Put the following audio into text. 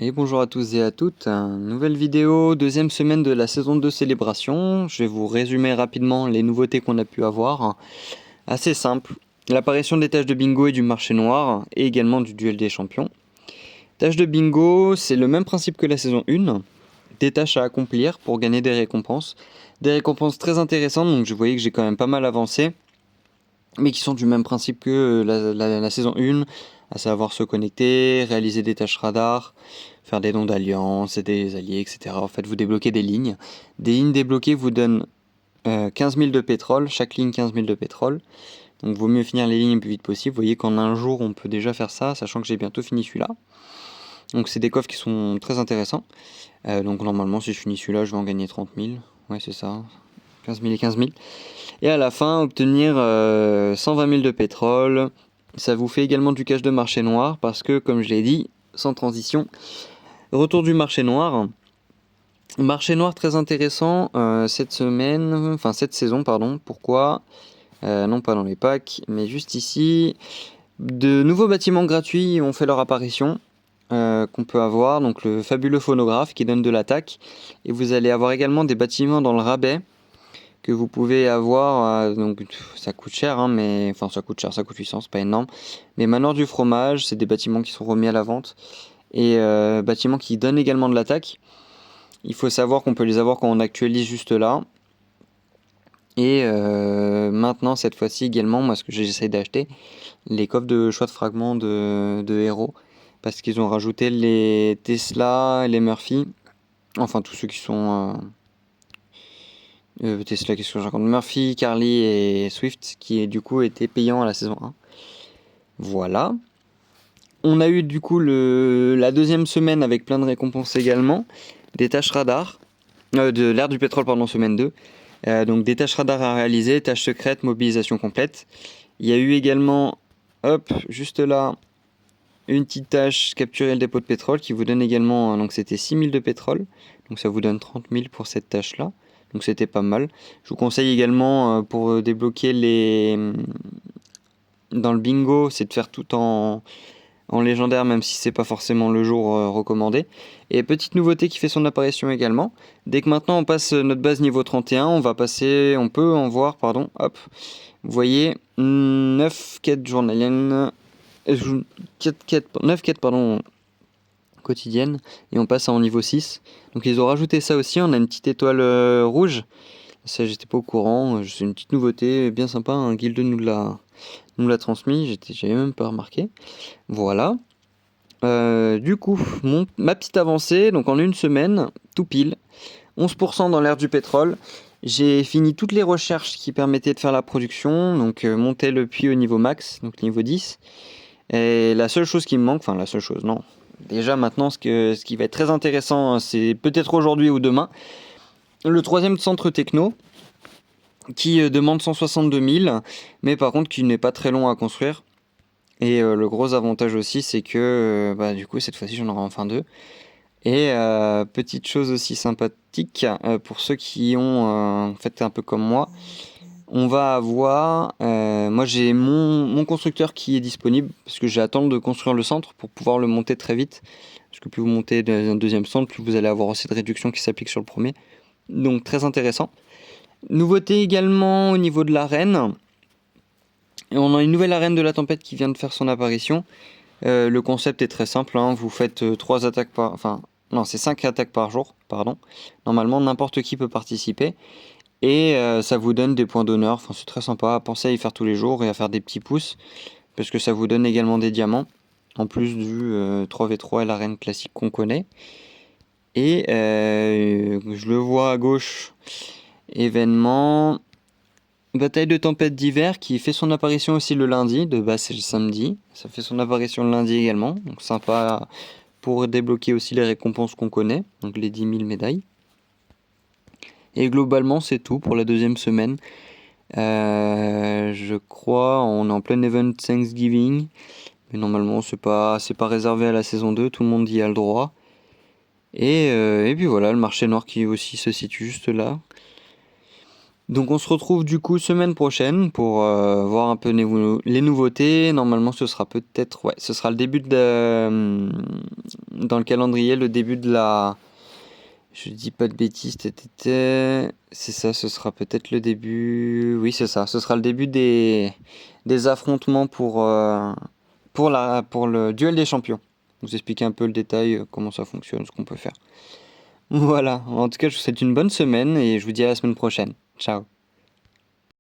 Et bonjour à tous et à toutes, nouvelle vidéo, deuxième semaine de la saison 2 célébration. Je vais vous résumer rapidement les nouveautés qu'on a pu avoir. Assez simple, l'apparition des tâches de bingo et du marché noir, et également du duel des champions. Tâches de bingo, c'est le même principe que la saison 1, des tâches à accomplir pour gagner des récompenses. Des récompenses très intéressantes, donc je voyais que j'ai quand même pas mal avancé, mais qui sont du même principe que la saison 1, à savoir se connecter, réaliser des tâches radar, faire des dons d'alliance et des alliés, etc. En fait, vous débloquez des lignes. Des lignes débloquées vous donnent 15 000 de pétrole, chaque ligne 15 000 de pétrole. Donc vaut mieux finir les lignes le plus vite possible. Vous voyez qu'en un jour, on peut déjà faire ça, sachant que j'ai bientôt fini celui-là. Donc c'est des coffres qui sont très intéressants. Donc normalement, si je finis celui-là, je vais en gagner 30 000. Ouais, c'est ça. 15 000 et 15 000. Et à la fin, obtenir 120 000 de pétrole. Ça vous fait également du cash de marché noir parce que, comme je l'ai dit, sans transition, retour du marché noir. Marché noir très intéressant cette saison, pardon. Pourquoi non pas dans les packs, mais juste ici. De nouveaux bâtiments gratuits ont fait leur apparition. Qu'on peut avoir, donc le fabuleux phonographe qui donne de l'attaque. Et vous allez avoir également des bâtiments dans le rabais que vous pouvez avoir, donc ça coûte cher, hein, mais enfin ça coûte cher, ça coûte 800, c'est pas énorme. Mais Manoir du fromage, c'est des bâtiments qui sont remis à la vente et bâtiments qui donnent également de l'attaque. Il faut savoir qu'on peut les avoir quand on actualise juste là. Et maintenant, cette fois-ci également, moi ce que j'essaie d'acheter, les coffres de choix de fragments de héros, parce qu'ils ont rajouté les Tesla, les Murphy, enfin tous ceux qui sont Tesla, qu'est-ce que je raconte, Murphy, Carly et Swift, qui du coup étaient payants à la saison 1. Voilà. On a eu du coup la deuxième semaine avec plein de récompenses également. Des tâches radar, de l'ère du pétrole, pardon, semaine 2. Donc des tâches radar à réaliser, tâches secrètes, mobilisation complète. Il y a eu également, hop, juste là, une petite tâche, capturer le dépôt de pétrole, qui vous donne également, donc c'était 6 000 de pétrole. Donc ça vous donne 30 000 pour cette tâche-là. Donc c'était pas mal. Je vous conseille également pour débloquer dans le bingo, c'est de faire tout en légendaire, même si c'est pas forcément le jour recommandé. Et petite nouveauté qui fait son apparition également. Dès que maintenant on passe notre base niveau 31, on peut en voir, pardon, hop. Vous voyez, 9 quêtes journaliennes, 9 quêtes, pardon, quotidienne et on passe en niveau 6. Donc ils ont rajouté ça aussi, on a une petite étoile rouge. Ça j'étais pas au courant, c'est une petite nouveauté bien sympa, un guild nous l'a transmis, j'avais même pas remarqué. Voilà. Du coup, ma petite avancée, donc en une semaine, tout pile, 11% dans l'ère du pétrole. J'ai fini toutes les recherches qui permettaient de faire la production, donc monter le puits au niveau max, donc niveau 10. Et la seule chose qui me manque, enfin la seule chose, non. Déjà maintenant, ce qui va être très intéressant, c'est peut-être aujourd'hui ou demain, le troisième centre techno, qui demande 162 000, mais par contre qui n'est pas très long à construire. Et le gros avantage aussi, c'est que du coup, cette fois-ci, j'en aurai enfin deux. Et petite chose aussi sympathique, pour ceux qui ont fait un peu comme moi, on va avoir, moi j'ai mon constructeur qui est disponible, parce que j'ai à attendre de construire le centre pour pouvoir le monter très vite. Parce que plus vous montez un deuxième centre, plus vous allez avoir aussi de réduction qui s'applique sur le premier. Donc très intéressant. Nouveauté également au niveau de l'arène. Et on a une nouvelle arène de la tempête qui vient de faire son apparition. Le concept est très simple, hein. Vous faites 3 attaques par... Enfin, non, c'est 5 attaques par jour, pardon. Normalement, n'importe qui peut participer. Et ça vous donne des points d'honneur. Enfin, c'est très sympa. Pensez à y faire tous les jours et à faire des petits pouces. Parce que ça vous donne également des diamants. En plus du 3v3 et l'arène classique qu'on connaît. Et je le vois à gauche. Événement. Bataille de tempête d'hiver qui fait son apparition aussi le lundi. De base, c'est le samedi. Ça fait son apparition le lundi également. Donc sympa pour débloquer aussi les récompenses qu'on connaît. Donc les 10 000 médailles. Et globalement, c'est tout pour la deuxième semaine. Je crois on est en plein event Thanksgiving. Mais normalement, c'est pas réservé à la saison 2. Tout le monde y a le droit. Et puis voilà, le marché noir qui aussi se situe juste là. Donc on se retrouve du coup semaine prochaine pour voir un peu les nouveautés. Normalement ce sera peut-être, ouais, ce sera le début dans le calendrier, le début de la... Je dis pas de bêtises, c'est ça, ce sera peut-être le début... Oui c'est ça, ce sera le début des affrontements pour le duel des champions. Vous expliquer un peu le détail, comment ça fonctionne, ce qu'on peut faire. Voilà, en tout cas je vous souhaite une bonne semaine et je vous dis à la semaine prochaine. Ciao.